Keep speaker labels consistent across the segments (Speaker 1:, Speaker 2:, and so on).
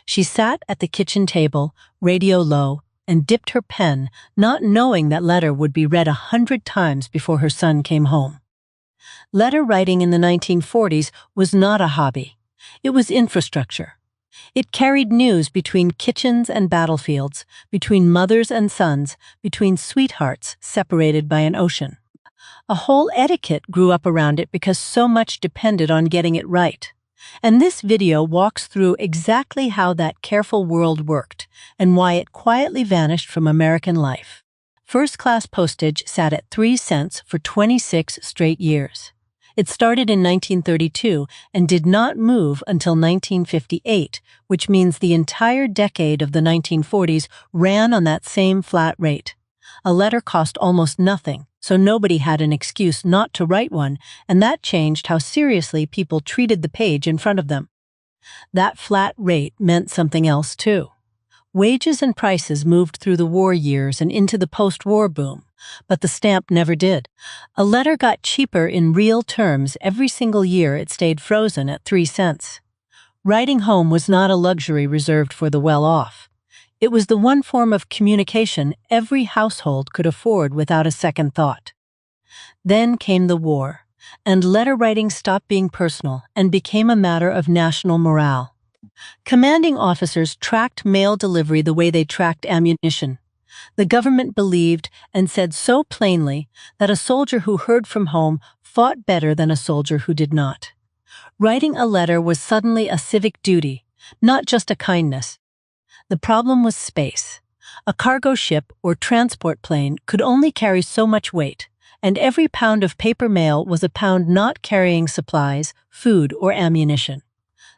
Speaker 1: She sat at the kitchen table, radio low, and dipped her pen, not knowing that letter would be read 100 times before her son came home. Letter writing in the 1940s was not a hobby. It was infrastructure. It carried news between kitchens and battlefields, between mothers and sons, between sweethearts separated by an ocean. A whole etiquette grew up around it because so much depended on getting it right. And this video walks through exactly how that careful world worked and why it quietly vanished from American life. First-class postage sat at 3 cents for 26 straight years. It started in 1932 and did not move until 1958, which means the entire decade of the 1940s ran on that same flat rate. A letter cost almost nothing, so nobody had an excuse not to write one, and that changed how seriously people treated the page in front of them. That flat rate meant something else too. Wages and prices moved through the war years and into the post-war boom, but the stamp never did. A letter got cheaper in real terms every single year it stayed frozen at 3 cents. Writing home was not a luxury reserved for the well-off. It was the one form of communication every household could afford without a second thought. Then came the war, and letter writing stopped being personal and became a matter of national morale. Commanding officers tracked mail delivery the way they tracked ammunition. The government believed and said so plainly that a soldier who heard from home fought better than a soldier who did not. Writing a letter was suddenly a civic duty, not just a kindness. The problem was space. A cargo ship or transport plane could only carry so much weight, and every pound of paper mail was a pound not carrying supplies, food, or ammunition.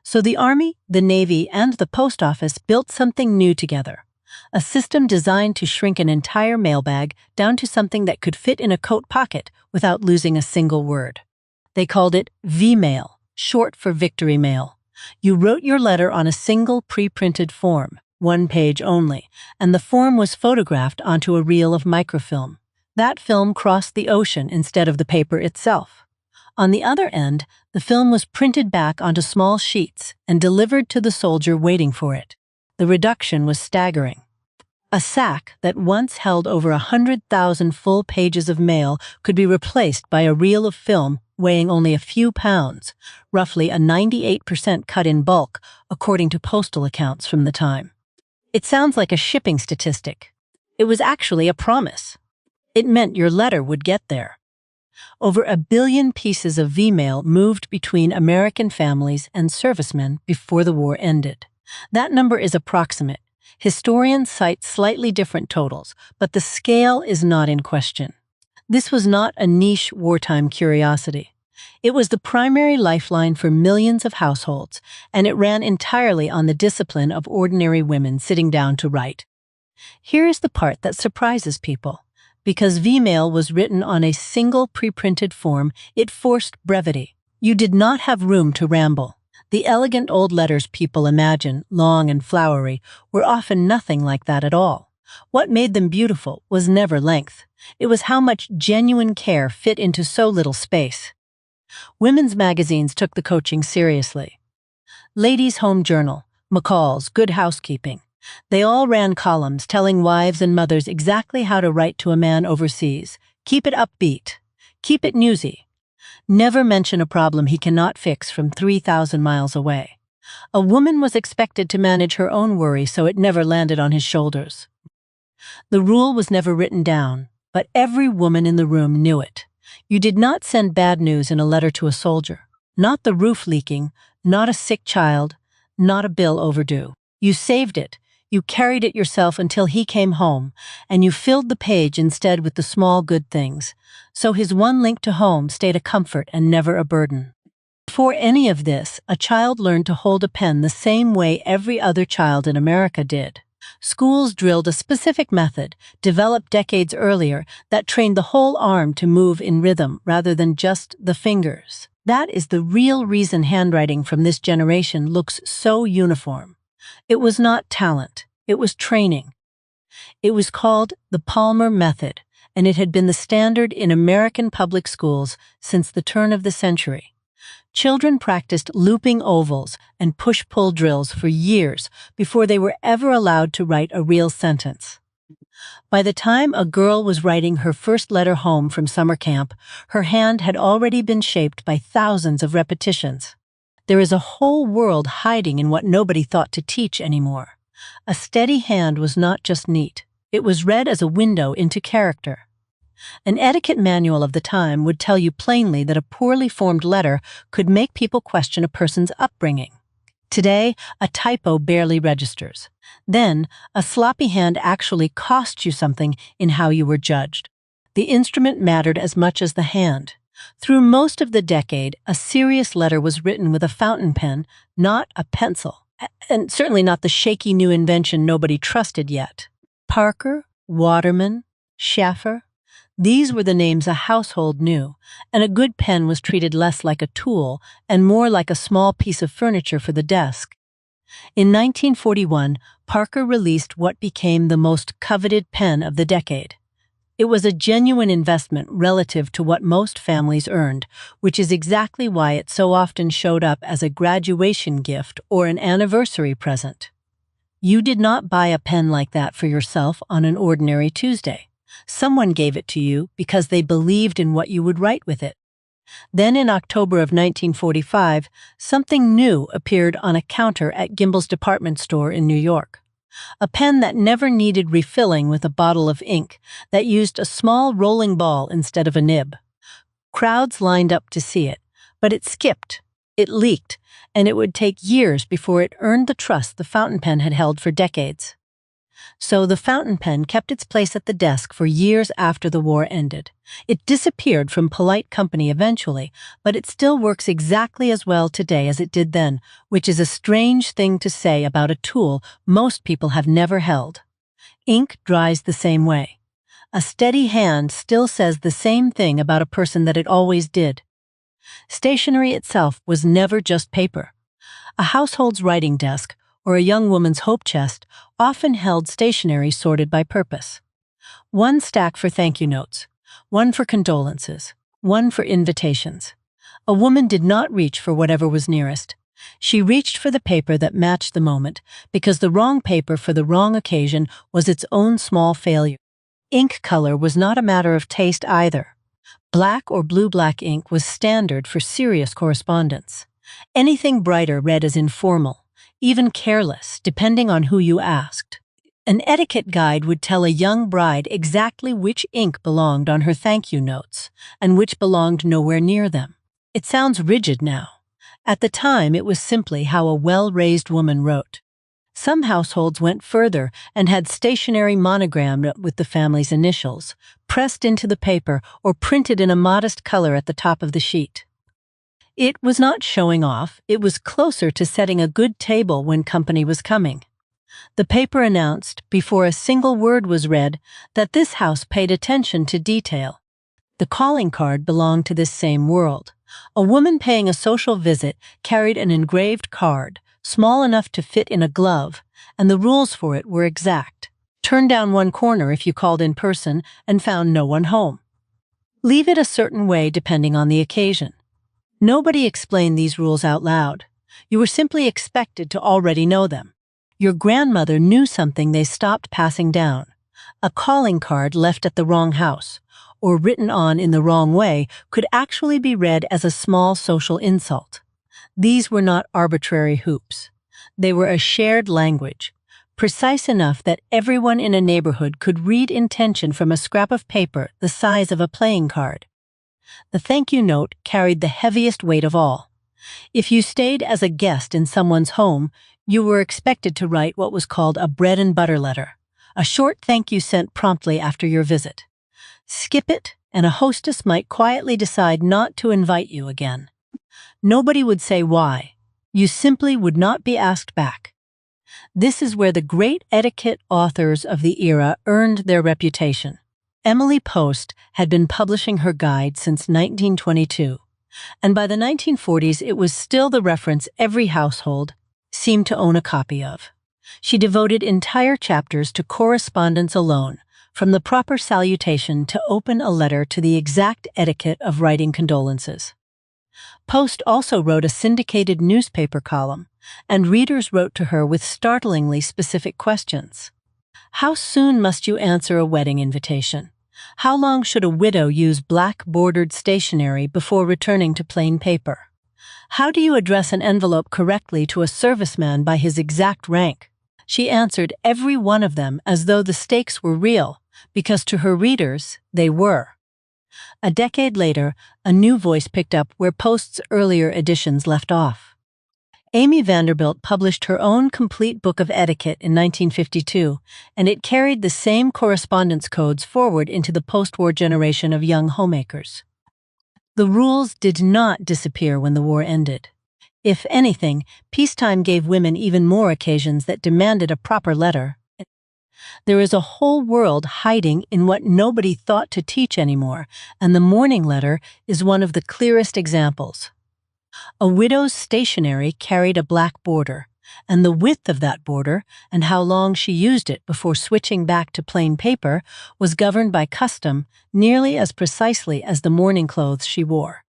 Speaker 1: So the Army, the Navy, and the Post Office built something new together. A system designed to shrink an entire mailbag down to something that could fit in a coat pocket without losing a single word. They called it V-mail, short for Victory Mail. You wrote your letter on a single pre-printed form, 1 page only, and the form was photographed onto a reel of microfilm. That film crossed the ocean instead of the paper itself. On the other end, the film was printed back onto small sheets and delivered to the soldier waiting for it. The reduction was staggering. A sack that once held over 100,000 full pages of mail could be replaced by a reel of film weighing only a few pounds, roughly a 98% cut in bulk, according to postal accounts from the time. It sounds like a shipping statistic. It was actually a promise. It meant your letter would get there. Over 1 billion pieces of V-mail moved between American families and servicemen before the war ended. That number is approximate. Historians cite slightly different totals, but the scale is not in question. This was not a niche wartime curiosity. It was the primary lifeline for millions of households, and it ran entirely on the discipline of ordinary women sitting down to write. Here is the part that surprises people. Because V-mail was written on a single pre-printed form, it forced brevity. You did not have room to ramble. The elegant old letters people imagine, long and flowery, were often nothing like that at all. What made them beautiful was never length. It was how much genuine care fit into so little space. Women's magazines took the coaching seriously. Ladies' Home Journal, McCall's, Good Housekeeping. They all ran columns telling wives and mothers exactly how to write to a man overseas. Keep it upbeat. Keep it newsy. Never mention a problem he cannot fix from 3,000 miles away. A woman was expected to manage her own worry so it never landed on his shoulders. The rule was never written down, but every woman in the room knew it. You did not send bad news in a letter to a soldier. Not the roof leaking, not a sick child, not a bill overdue. You saved it. You carried it yourself until he came home, and you filled the page instead with the small good things, so his one link to home stayed a comfort and never a burden. Before any of this, a child learned to hold a pen the same way every other child in America did. Schools drilled a specific method, developed decades earlier, that trained the whole arm to move in rhythm rather than just the fingers. That is the real reason handwriting from this generation looks so uniform. It was not talent, it was training. It was called the Palmer Method, and it had been the standard in American public schools since the turn of the century. Children practiced looping ovals and push-pull drills for years before they were ever allowed to write a real sentence. By the time a girl was writing her first letter home from summer camp, her hand had already been shaped by thousands of repetitions. There is a whole world hiding in what nobody thought to teach anymore. A steady hand was not just neat. It was read as a window into character. An etiquette manual of the time would tell you plainly that a poorly formed letter could make people question a person's upbringing. Today, a typo barely registers. Then, a sloppy hand actually cost you something in how you were judged. The instrument mattered as much as the hand. Through most of the decade, a serious letter was written with a fountain pen, not a pencil, and certainly not the shaky new invention nobody trusted yet. Parker, Waterman, Schaffer, these were the names a household knew, and a good pen was treated less like a tool and more like a small piece of furniture for the desk. In 1941, Parker released what became the most coveted pen of the decade. It was a genuine investment relative to what most families earned, which is exactly why it so often showed up as a graduation gift or an anniversary present. You did not buy a pen like that for yourself on an ordinary Tuesday. Someone gave it to you because they believed in what you would write with it. Then in October of 1945, something new appeared on a counter at Gimbel's department store in New York. A pen that never needed refilling with a bottle of ink, that used a small rolling ball instead of a nib. Crowds lined up to see it, but it skipped, it leaked, and it would take years before it earned the trust the fountain pen had held for decades. So the fountain pen kept its place at the desk for years after the war ended. It disappeared from polite company eventually, but it still works exactly as well today as it did then, which is a strange thing to say about a tool most people have never held. Ink dries the same way. A steady hand still says the same thing about a person that it always did. Stationery itself was never just paper. A household's writing desk, or a young woman's hope chest, often held stationery sorted by purpose. One stack for thank you notes, one for condolences, one for invitations. A woman did not reach for whatever was nearest. She reached for the paper that matched the moment, because the wrong paper for the wrong occasion was its own small failure. Ink color was not a matter of taste either. Black or blue-black ink was standard for serious correspondence. Anything brighter read as informal, even careless, depending on who you asked. An etiquette guide would tell a young bride exactly which ink belonged on her thank you notes and which belonged nowhere near them. It sounds rigid now. At the time, it was simply how a well-raised woman wrote. Some households went further and had stationery monogrammed with the family's initials, pressed into the paper or printed in a modest color at the top of the sheet. It was not showing off, it was closer to setting a good table when company was coming. The paper announced, before a single word was read, that this house paid attention to detail. The calling card belonged to this same world. A woman paying a social visit carried an engraved card, small enough to fit in a glove, and the rules for it were exact. Turn down one corner if you called in person and found no one home. Leave it a certain way depending on the occasion. Nobody explained these rules out loud. You were simply expected to already know them. Your grandmother knew something they stopped passing down. A calling card left at the wrong house, or written on in the wrong way, could actually be read as a small social insult. These were not arbitrary hoops. They were a shared language, precise enough that everyone in a neighborhood could read intention from a scrap of paper the size of a playing card. The thank you note carried the heaviest weight of all. If you stayed as a guest in someone's home, you were expected to write what was called a bread and butter letter, a short thank you sent promptly after your visit. Skip it, and a hostess might quietly decide not to invite you again. Nobody would say why. You simply would not be asked back. This is where the great etiquette authors of the era earned their reputation. Emily Post had been publishing her guide since 1922, and by the 1940s it was still the reference every household seemed to own a copy of. She devoted entire chapters to correspondence alone, from the proper salutation to open a letter to the exact etiquette of writing condolences. Post also wrote a syndicated newspaper column, and readers wrote to her with startlingly specific questions. How soon must you answer a wedding invitation? How long should a widow use black-bordered stationery before returning to plain paper? How do you address an envelope correctly to a serviceman by his exact rank? She answered every one of them as though the stakes were real, because to her readers, they were. A decade later, a new voice picked up where Post's earlier editions left off. Amy Vanderbilt published her own complete book of etiquette in 1952, and it carried the same correspondence codes forward into the post-war generation of young homemakers. The rules did not disappear when the war ended. If anything, peacetime gave women even more occasions that demanded a proper letter. There is a whole world hiding in what nobody thought to teach anymore, and the mourning letter is one of the clearest examples. A widow's stationery carried a black border, and the width of that border and how long she used it before switching back to plain paper was governed by custom nearly as precisely as the mourning clothes she wore.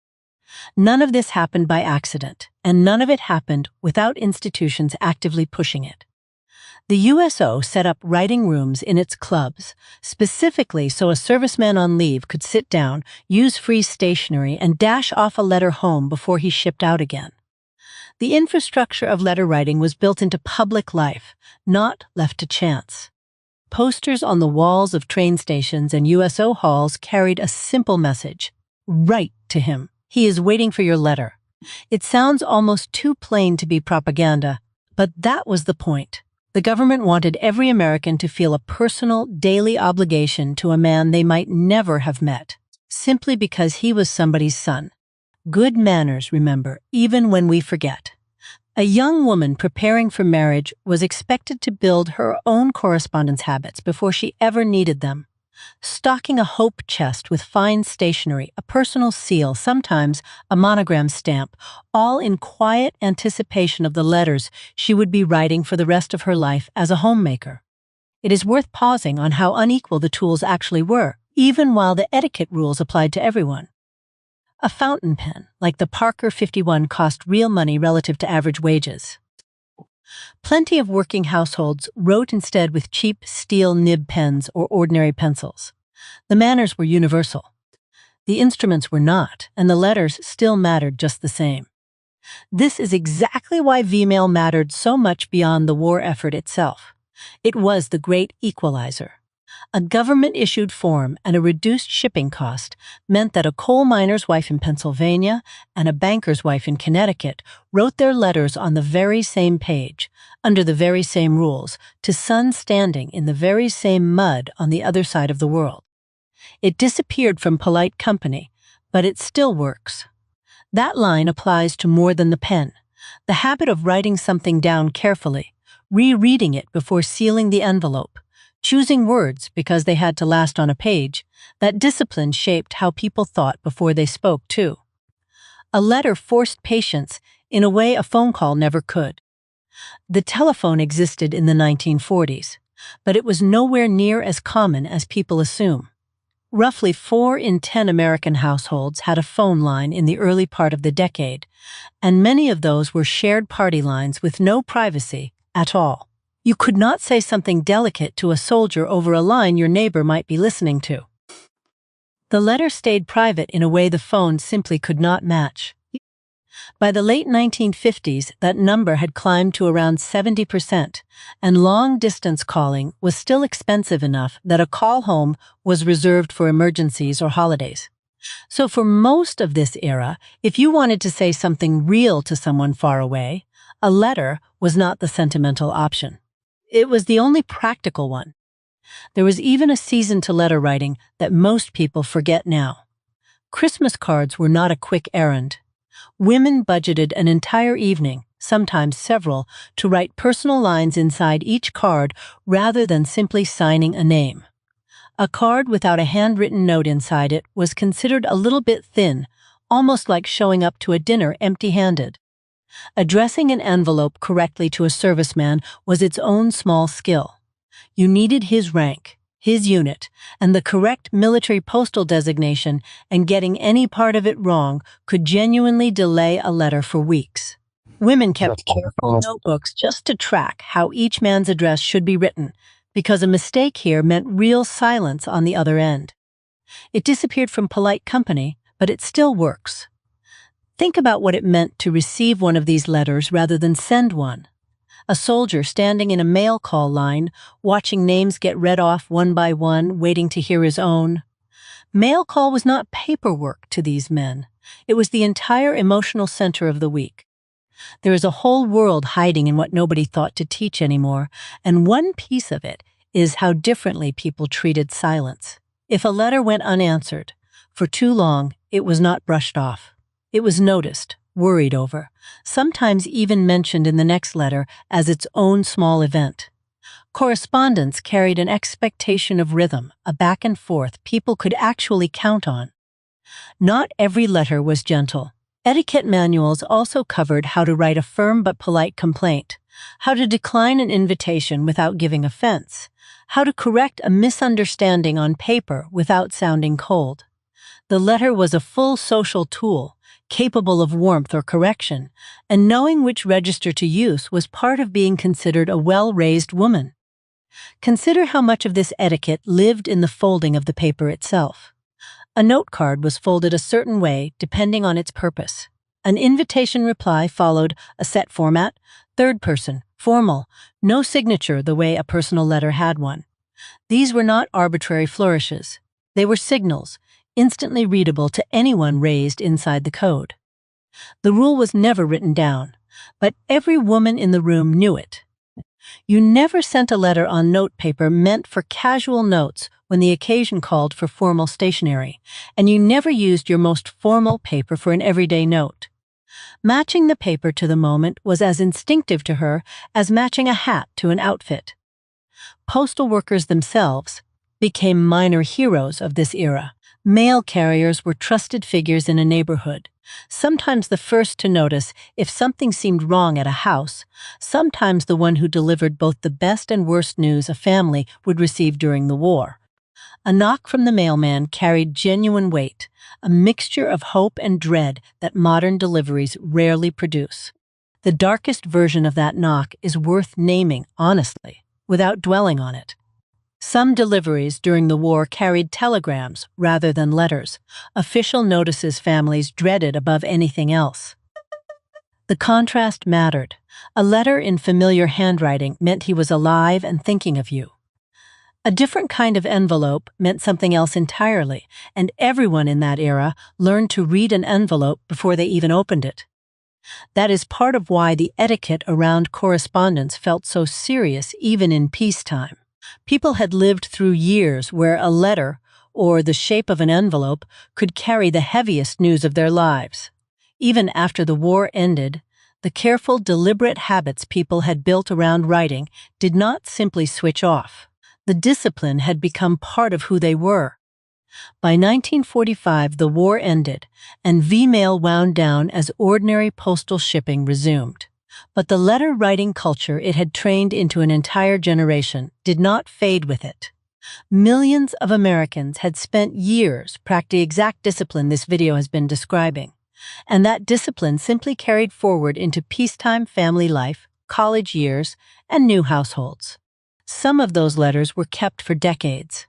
Speaker 1: None of this happened by accident, and none of it happened without institutions actively pushing it. The USO set up writing rooms in its clubs, specifically so a serviceman on leave could sit down, use free stationery, and dash off a letter home before he shipped out again. The infrastructure of letter writing was built into public life, not left to chance. Posters on the walls of train stations and USO halls carried a simple message: write to him. He is waiting for your letter. It sounds almost too plain to be propaganda, but that was the point. The government wanted every American to feel a personal, daily obligation to a man they might never have met, simply because he was somebody's son. Good manners, remember, even when we forget. A young woman preparing for marriage was expected to build her own correspondence habits before she ever needed them. Stocking a hope chest with fine stationery, a personal seal, sometimes a monogram stamp, all in quiet anticipation of the letters she would be writing for the rest of her life as a homemaker. It is worth pausing on how unequal the tools actually were, even while the etiquette rules applied to everyone. A fountain pen, like the Parker 51, cost real money relative to average wages. Plenty of working households wrote instead with cheap steel nib pens or ordinary pencils. The manners were universal. The instruments were not, and the letters still mattered just the same. This is exactly why V-mail mattered so much beyond the war effort itself. It was the Great Equalizer. A government-issued form and a reduced shipping cost meant that a coal miner's wife in Pennsylvania and a banker's wife in Connecticut wrote their letters on the very same page, under the very same rules, to sons standing in the very same mud on the other side of the world. It disappeared from polite company, but it still works. That line applies to more than the pen. The habit of writing something down carefully, rereading it before sealing the envelope, choosing words because they had to last on a page, that discipline shaped how people thought before they spoke, too. A letter forced patience in a way a phone call never could. The telephone existed in the 1940s, but it was nowhere near as common as people assume. Roughly 4 in 10 American households had a phone line in the early part of the decade, and many of those were shared party lines with no privacy at all. You could not say something delicate to a soldier over a line your neighbor might be listening to. The letter stayed private in a way the phone simply could not match. By the late 1950s, that number had climbed to around 70%, and long-distance calling was still expensive enough that a call home was reserved for emergencies or holidays. So for most of this era, if you wanted to say something real to someone far away, a letter was not the sentimental option. It was the only practical one. There was even a season to letter writing that most people forget now. Christmas cards were not a quick errand. Women budgeted an entire evening, sometimes several, to write personal lines inside each card rather than simply signing a name. A card without a handwritten note inside it was considered a little bit thin, almost like showing up to a dinner empty-handed. Addressing an envelope correctly to a serviceman was its own small skill. You needed his rank, his unit, and the correct military postal designation, and getting any part of it wrong could genuinely delay a letter for weeks. Women kept careful notebooks just to track how each man's address should be written, because a mistake here meant real silence on the other end. It disappeared from polite company, but it still works. Think about what it meant to receive one of these letters rather than send one. A soldier standing in a mail call line, watching names get read off one by one, waiting to hear his own. Mail call was not paperwork to these men. It was the entire emotional center of the week. There is a whole world hiding in what nobody thought to teach anymore, and one piece of it is how differently people treated silence. If a letter went unanswered, for too long, it was not brushed off. It was noticed, worried over, sometimes even mentioned in the next letter as its own small event. Correspondence carried an expectation of rhythm, a back and forth people could actually count on. Not every letter was gentle. Etiquette manuals also covered how to write a firm but polite complaint, how to decline an invitation without giving offense, how to correct a misunderstanding on paper without sounding cold. The letter was a full social tool, capable of warmth or correction, and knowing which register to use was part of being considered a well-raised woman. Consider how much of this etiquette lived in the folding of the paper itself. A note card was folded a certain way depending on its purpose. An invitation reply followed a set format, third person, formal, no signature the way a personal letter had one. These were not arbitrary flourishes. They were signals, instantly readable to anyone raised inside the code. The rule was never written down, but every woman in the room knew it. You never sent a letter on notepaper meant for casual notes when the occasion called for formal stationery, and you never used your most formal paper for an everyday note. Matching the paper to the moment was as instinctive to her as matching a hat to an outfit. Postal workers themselves became minor heroes of this era. Mail carriers were trusted figures in a neighborhood, sometimes the first to notice if something seemed wrong at a house, sometimes the one who delivered both the best and worst news a family would receive during the war. A knock from the mailman carried genuine weight, a mixture of hope and dread that modern deliveries rarely produce. The darkest version of that knock is worth naming honestly, without dwelling on it. Some deliveries during the war carried telegrams rather than letters, official notices families dreaded above anything else. The contrast mattered. A letter in familiar handwriting meant he was alive and thinking of you. A different kind of envelope meant something else entirely, and everyone in that era learned to read an envelope before they even opened it. That is part of why the etiquette around correspondence felt so serious even in peacetime. People had lived through years where a letter, or the shape of an envelope, could carry the heaviest news of their lives. Even after the war ended, the careful, deliberate habits people had built around writing did not simply switch off. The discipline had become part of who they were. By 1945, the war ended, and V-mail wound down as ordinary postal shipping resumed. But the letter-writing culture it had trained into an entire generation did not fade with it. Millions of Americans had spent years practicing the exact discipline this video has been describing, and that discipline simply carried forward into peacetime family life, college years, and new households. Some of those letters were kept for decades.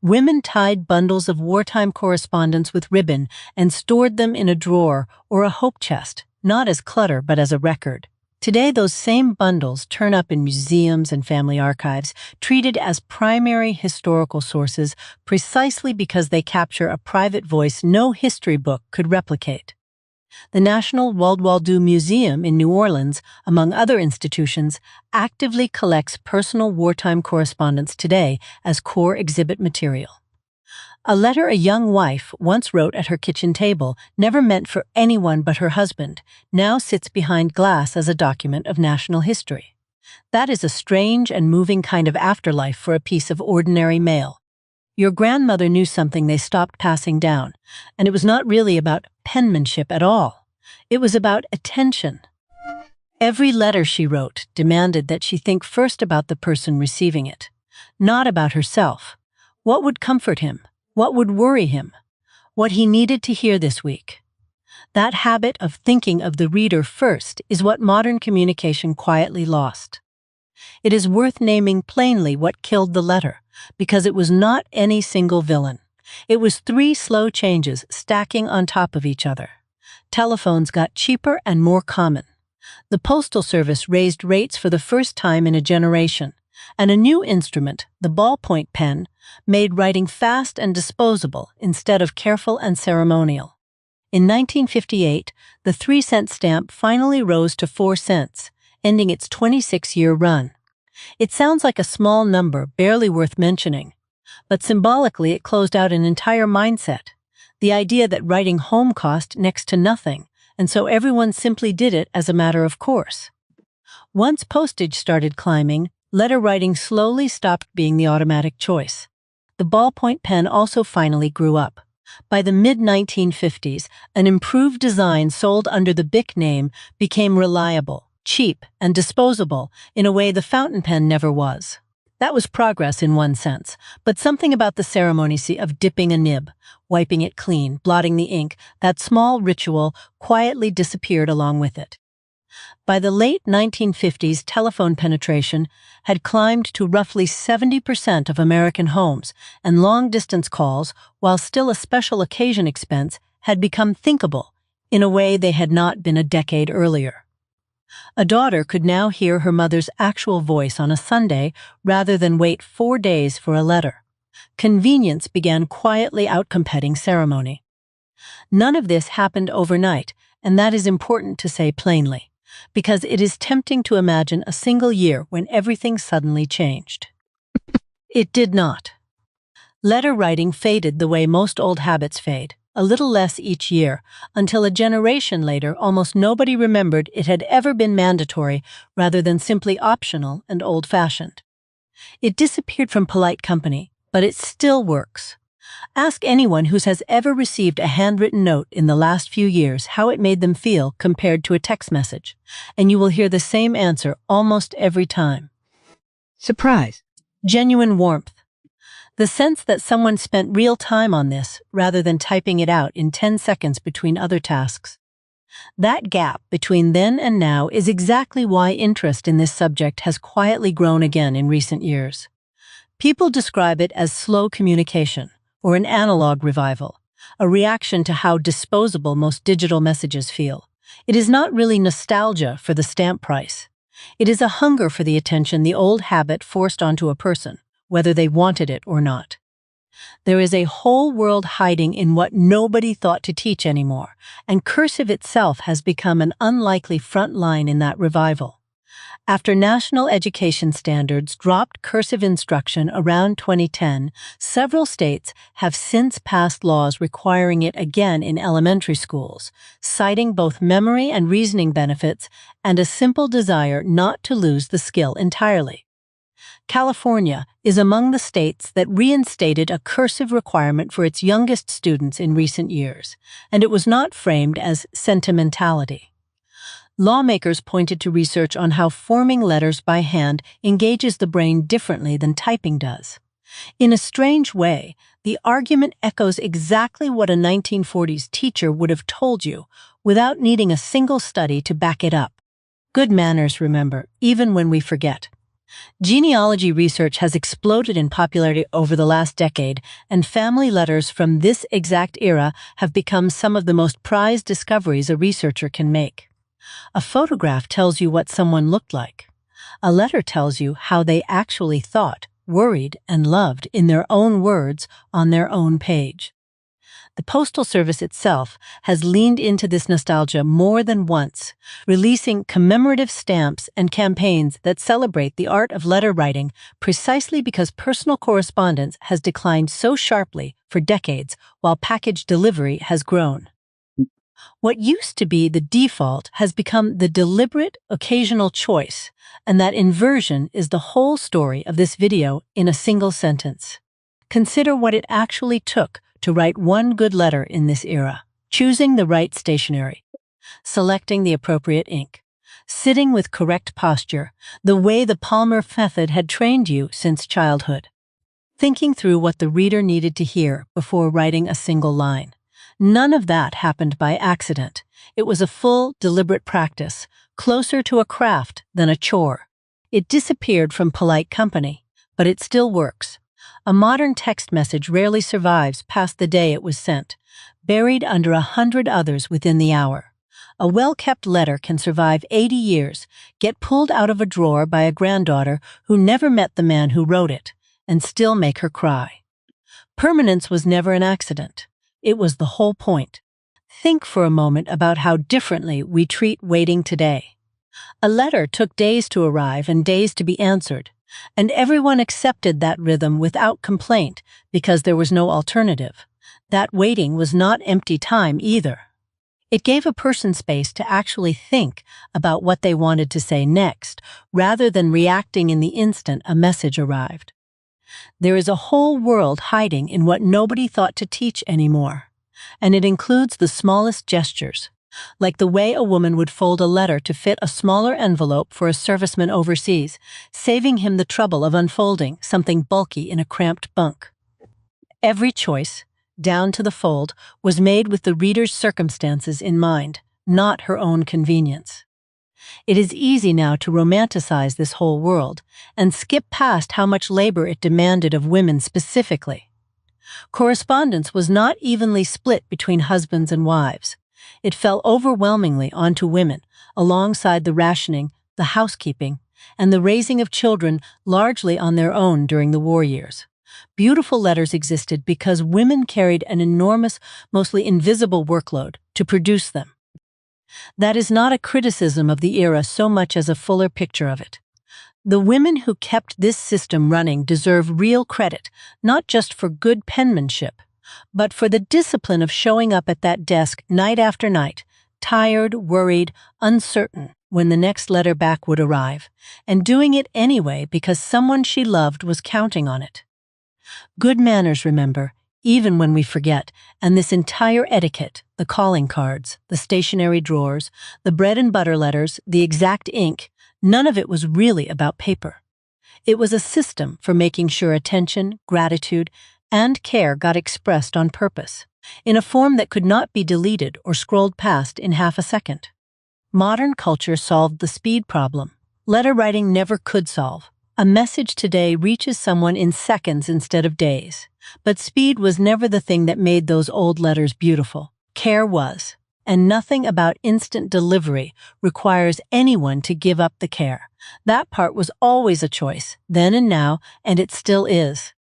Speaker 1: Women tied bundles of wartime correspondence with ribbon and stored them in a drawer or a hope chest, not as clutter but as a record. Today, those same bundles turn up in museums and family archives, treated as primary historical sources precisely because they capture a private voice no history book could replicate. The National World War II Museum in New Orleans, among other institutions, actively collects personal wartime correspondence today as core exhibit material. A letter a young wife once wrote at her kitchen table, never meant for anyone but her husband, now sits behind glass as a document of national history. That is a strange and moving kind of afterlife for a piece of ordinary mail. Your grandmother knew something they stopped passing down, and it was not really about penmanship at all. It was about attention. Every letter she wrote demanded that she think first about the person receiving it, not about herself, What would comfort him? What would worry him? What he needed to hear this week? That habit of thinking of the reader first is what modern communication quietly lost. It is worth naming plainly what killed the letter, because it was not any single villain. It was three slow changes stacking on top of each other. Telephones got cheaper and more common. The Postal Service raised rates for the first time in a generation, and a new instrument, the ballpoint pen, made writing fast and disposable instead of careful and ceremonial. In 1958, the 3-cent stamp finally rose to 4 cents, ending its 26-year run. It sounds like a small number, barely worth mentioning, but symbolically it closed out an entire mindset, the idea that writing home cost next to nothing, and so everyone simply did it as a matter of course. Once postage started climbing, letter writing slowly stopped being the automatic choice. The ballpoint pen also finally grew up. By the mid-1950s, an improved design sold under the Bic name became reliable, cheap, and disposable in a way the fountain pen never was. That was progress in one sense, but something about the ceremony of dipping a nib, wiping it clean, blotting the ink, that small ritual quietly disappeared along with it. By the late 1950s, telephone penetration had climbed to roughly 70% of American homes, and long-distance calls, while still a special occasion expense, had become thinkable in a way they had not been a decade earlier. A daughter could now hear her mother's actual voice on a Sunday rather than wait 4 days for a letter. Convenience began quietly outcompeting ceremony. None of this happened overnight, and that is important to say plainly, because it is tempting to imagine a single year when everything suddenly changed. It did not. Letter writing faded the way most old habits fade, a little less each year, until a generation later almost nobody remembered it had ever been mandatory rather than simply optional and old-fashioned. It disappeared from polite company, but it still works. Ask anyone who has ever received a handwritten note in the last few years how it made them feel compared to a text message, and you will hear the same answer almost every time.
Speaker 2: Surprise.
Speaker 1: Genuine warmth. The sense that someone spent real time on this rather than typing it out in 10 seconds between other tasks. That gap between then and now is exactly why interest in this subject has quietly grown again in recent years. People describe it as slow communication, or an analog revival, a reaction to how disposable most digital messages feel. It is not really nostalgia for the stamp price. It is a hunger for the attention the old habit forced onto a person, whether they wanted it or not. There is a whole world hiding in what nobody thought to teach anymore, and cursive itself has become an unlikely front line in that revival. After national education standards dropped cursive instruction around 2010, several states have since passed laws requiring it again in elementary schools, citing both memory and reasoning benefits and a simple desire not to lose the skill entirely. California is among the states that reinstated a cursive requirement for its youngest students in recent years, and it was not framed as sentimentality. Lawmakers pointed to research on how forming letters by hand engages the brain differently than typing does. In a strange way, the argument echoes exactly what a 1940s teacher would have told you without needing a single study to back it up. Good manners, remember, even when we forget. Genealogy research has exploded in popularity over the last decade, and family letters from this exact era have become some of the most prized discoveries a researcher can make. A photograph tells you what someone looked like. A letter tells you how they actually thought, worried, and loved in their own words on their own page. The Postal Service itself has leaned into this nostalgia more than once, releasing commemorative stamps and campaigns that celebrate the art of letter writing precisely because personal correspondence has declined so sharply for decades while package delivery has grown. What used to be the default has become the deliberate, occasional choice, and that inversion is the whole story of this video in a single sentence. Consider what it actually took to write one good letter in this era: choosing the right stationery, selecting the appropriate ink, sitting with correct posture, the way the Palmer method had trained you since childhood. thinking through what the reader needed to hear before writing a single line. None of that happened by accident. It was a full, deliberate practice, closer to a craft than a chore. It disappeared from polite company, but it still works. A modern text message rarely survives past the day it was sent, buried under 100 others within the hour. A well-kept letter can survive 80 years, get pulled out of a drawer by a granddaughter who never met the man who wrote it, and still make her cry. Permanence was never an accident. It was the whole point. Think for a moment about how differently we treat waiting today. A letter took days to arrive and days to be answered, and everyone accepted that rhythm without complaint because there was no alternative. That waiting was not empty time either. It gave a person space to actually think about what they wanted to say next, rather than reacting in the instant a message arrived. There is a whole world hiding in what nobody thought to teach anymore, and it includes the smallest gestures, like the way a woman would fold a letter to fit a smaller envelope for a serviceman overseas, saving him the trouble of unfolding something bulky in a cramped bunk. Every choice, down to the fold, was made with the reader's circumstances in mind, not her own convenience. It is easy now to romanticize this whole world and skip past how much labor it demanded of women specifically. Correspondence was not evenly split between husbands and wives. It fell overwhelmingly onto women, alongside the rationing, the housekeeping, and the raising of children largely on their own during the war years. Beautiful letters existed because women carried an enormous, mostly invisible workload to produce them. That is not a criticism of the era so much as a fuller picture of it. The women who kept this system running deserve real credit, not just for good penmanship, but for the discipline of showing up at that desk night after night, tired, worried, uncertain when the next letter back would arrive, and doing it anyway because someone she loved was counting on it. Good manners, remember, even when we forget, and this entire etiquette, the calling cards, the stationery drawers, the bread and butter letters, the exact ink, none of it was really about paper. It was a system for making sure attention, gratitude, and care got expressed on purpose, in a form that could not be deleted or scrolled past in half a second. Modern culture solved the speed problem. Letter writing never could solve. A message today reaches someone in seconds instead of days. But speed was never the thing that made those old letters beautiful. Care was. And nothing about instant delivery requires anyone to give up the care. That part was always a choice, then and now, and it still is.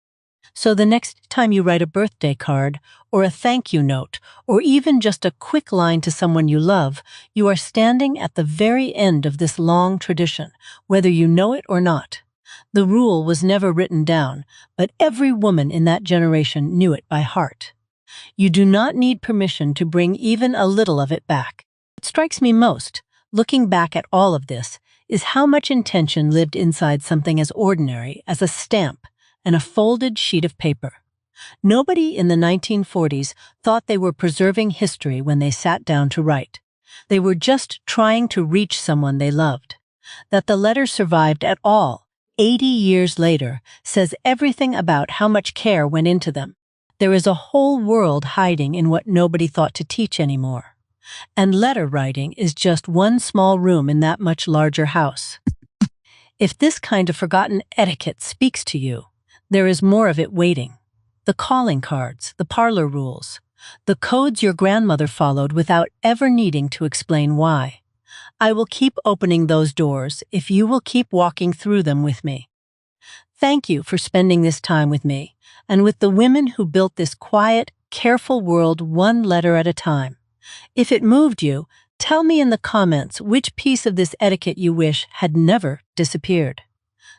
Speaker 1: So the next time you write a birthday card, or a thank you note, or even just a quick line to someone you love, you are standing at the very end of this long tradition, whether you know it or not. The rule was never written down, but every woman in that generation knew it by heart. You do not need permission to bring even a little of it back. What strikes me most, looking back at all of this, is how much intention lived inside something as ordinary as a stamp and a folded sheet of paper. Nobody in the 1940s thought they were preserving history when they sat down to write. They were just trying to reach someone they loved. That the letter survived at all, 80 years later, says everything about how much care went into them. There is a whole world hiding in what nobody thought to teach anymore. And letter writing is just one small room in that much larger house. If this kind of forgotten etiquette speaks to you, there is more of it waiting. The calling cards, the parlor rules, the codes your grandmother followed without ever needing to explain why. I will keep opening those doors if you will keep walking through them with me. Thank you for spending this time with me and with the women who built this quiet, careful world one letter at a time. If it moved you, tell me in the comments which piece of this etiquette you wish had never disappeared.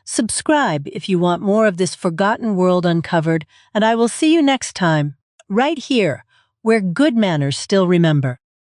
Speaker 1: Subscribe if you want more of this forgotten world uncovered, and I will see you next time, right here, where good manners still remember.